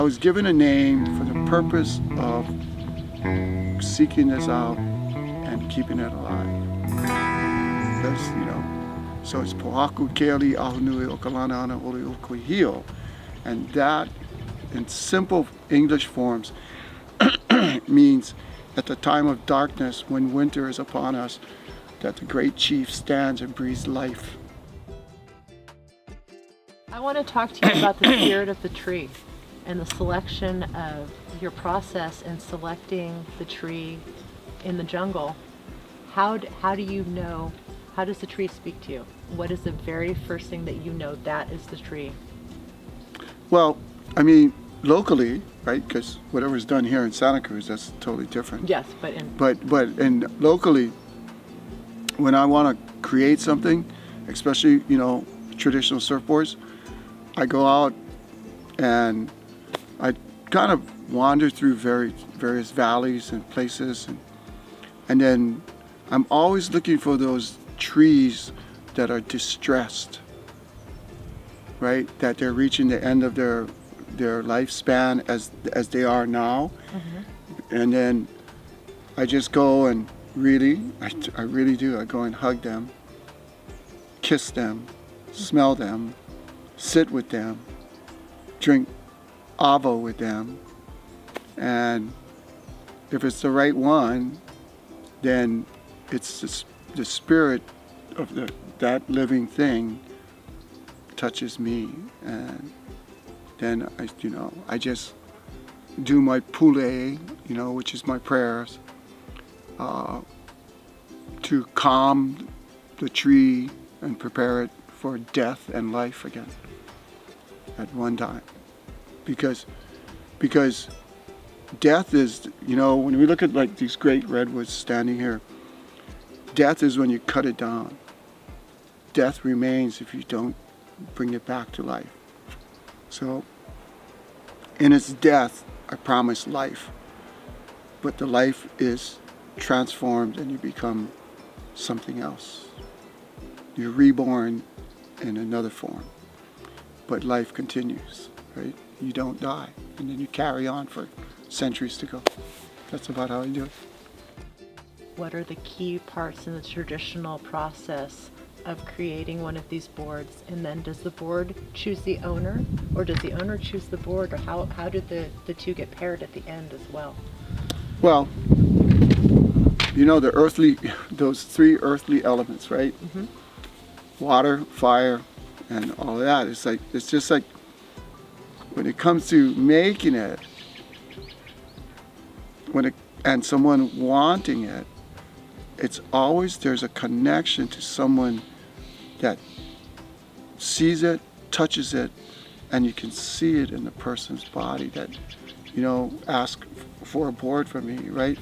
I was given a name for the purpose of seeking this out and keeping it alive. That's, so it's Pohaku, Keali, Ahunui, Okalana, Ana, Oli, Okuhio. And that, in simple English forms, means at the time of darkness, when winter is upon us, that the great chief stands and breathes life. I want to talk to you about the spirit of the tree and the selection of your process in selecting the tree in the jungle. How do you know, how does the tree speak to you? What is the very first thing that you know that is the tree? Well, I mean, locally, right, because whatever's done here in Santa Cruz, that's totally different. Yes, but locally, when I want to create something, especially, traditional surfboards, I go out and I kind of wander through various valleys and places, and then I'm always looking for those trees that are distressed, right? That they're reaching the end of their lifespan as they are now. Mm-hmm. And then I just go and I really do. I go and hug them, kiss them, smell them, sit with them, drink avo with them, and if it's the right one, then it's the spirit of that living thing touches me, and then I just do my pule, which is my prayers, to calm the tree and prepare it for death and life again at one time. Because death is, when we look at like these great redwoods standing here, death is when you cut it down. Death remains if you don't bring it back to life. So in its death, I promise life, but the life is transformed and you become something else. You're reborn in another form, but life continues, right? You don't die, and then you carry on for centuries to go. That's about how I do it. What are the key parts in the traditional process of creating one of these boards? And then does the board choose the owner, or does the owner choose the board, or how do the two get paired at the end as well? Well, those three earthly elements, right? Mm-hmm. Water, fire, and all of that. It's just like when it comes to making it, and someone wanting it, it's always there's a connection to someone that sees it, touches it, and you can see it in the person's body that, ask for a board from me, right?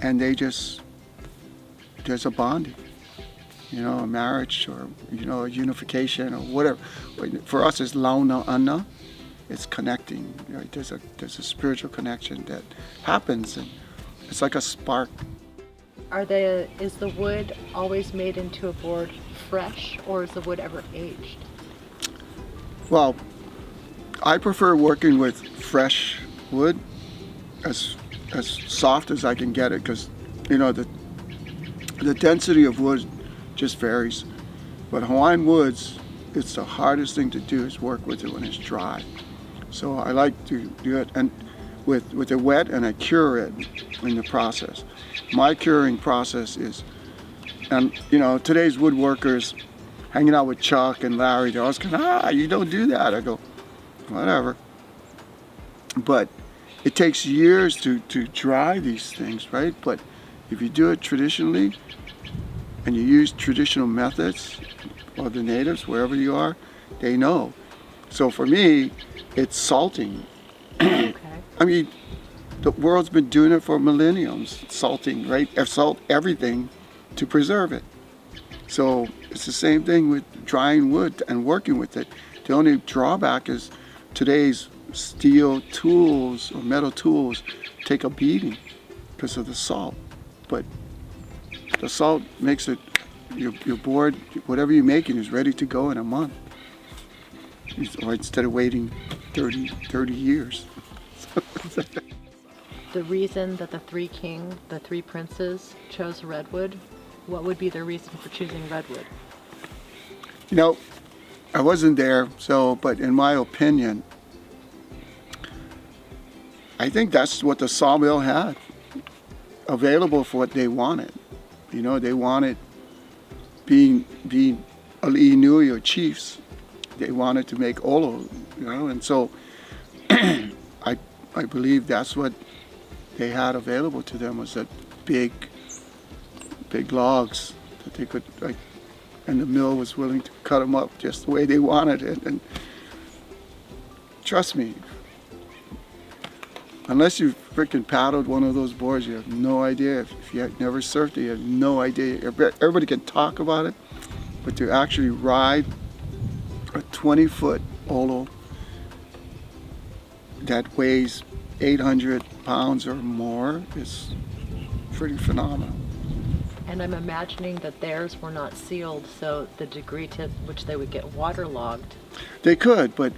And there's a bonding, a marriage or, a unification or whatever. But for us, it's launa ana. It's connecting, right? There's a spiritual connection that happens, and it's like a spark. Is the wood always made into a board fresh, or is the wood ever aged? Well, I prefer working with fresh wood, as soft as I can get it, because the density of wood just varies. But Hawaiian woods, it's the hardest thing to do is work with it when it's dry. So I like to do it and with it wet, and I cure it in the process. My curing process is, and today's woodworkers hanging out with Chuck and Larry, they're always going, you don't do that. I go, whatever. But it takes years to dry these things, right? But if you do it traditionally and you use traditional methods, or the natives, wherever you are, they know. So for me, it's salting. Okay. I mean, the world's been doing it for millenniums, salting, right? Salt everything to preserve it. So it's the same thing with drying wood and working with it. The only drawback is today's steel tools or metal tools take a beating because of the salt. But the salt makes it, your board, whatever you're making, is ready to go in a month. Or instead of waiting 30 years. The reason that the three princes chose redwood, what would be the reason for choosing redwood? You know, I wasn't there, but in my opinion, I think that's what the sawmill had available for what they wanted. You know, they wanted being Ali'inui or chiefs. They wanted to make olo, you know, and so I believe that's what they had available to them, was that big logs that they could, like, and the mill was willing to cut them up just the way they wanted it. And trust me, unless you freaking paddled one of those boards, you have no idea. If you have never surfed it, you have no idea. Everybody can talk about it, but to actually ride a 20-foot olo that weighs 800 pounds or more is pretty phenomenal. And I'm imagining that theirs were not sealed, so the degree to which they would get waterlogged. They could, but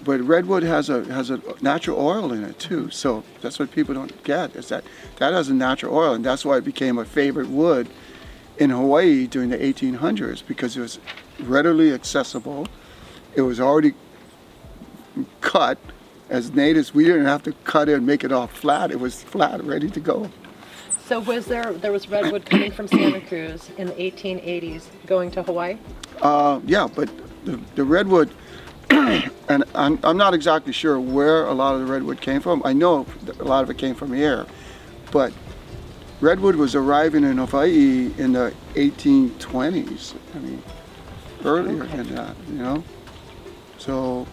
redwood has a natural oil in it too. So that's what people don't get, is that has a natural oil, and that's why it became a favorite wood in Hawaii during the 1800s, because it was readily accessible. It was already cut. As natives, we didn't have to cut it and make it all flat. It was flat, ready to go. So there was redwood coming from Santa Cruz in the 1880s going to Hawaii? Yeah, but the redwood, and I'm not exactly sure where a lot of the redwood came from. I know a lot of it came from here, but redwood was arriving in Hawaii in the 1820s. I mean, earlier than that, you know. So,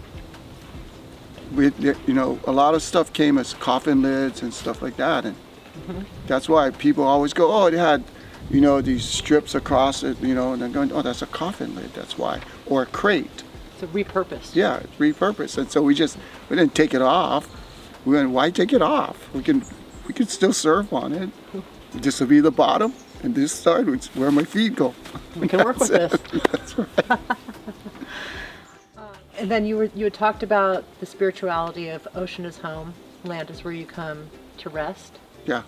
a lot of stuff came as coffin lids and stuff like that, and that's why people always go, oh, it had, these strips across it, and they're going, oh, that's a coffin lid, that's why, or a crate. So repurposed. Yeah, it's repurposed, and so we didn't take it off. We went, why take it off? We can still surf on it. This will be the bottom, and this side is where my feet go. We can work with this. That's right. And then you had talked about the spirituality of ocean is home, land is where you come to rest. Yeah.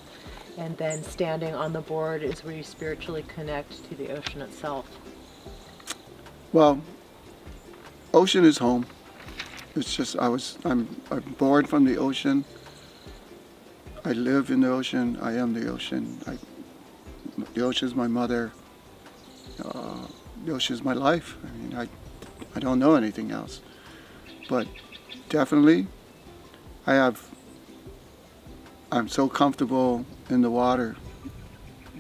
And then standing on the board is where you spiritually connect to the ocean itself. Well, ocean is home. It's just I'm born from the ocean. I live in the ocean. I am the ocean. The ocean is my mother. The ocean is my life. I mean, I don't know anything else. But definitely, I'm so comfortable in the water,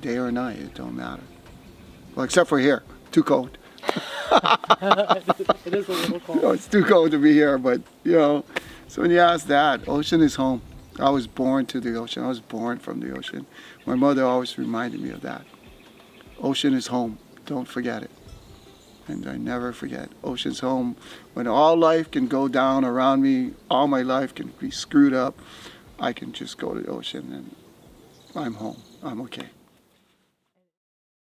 day or night, it don't matter. Well, except for here, too cold. It is a little cold. It's too cold to be here, but so when you ask that, ocean is home. I was born to the ocean. I was born from the ocean. My mother always reminded me of that. Ocean is home. Don't forget it. And I never forget. Ocean's home. When all life can go down around me, all my life can be screwed up, I can just go to the ocean and I'm home. I'm okay.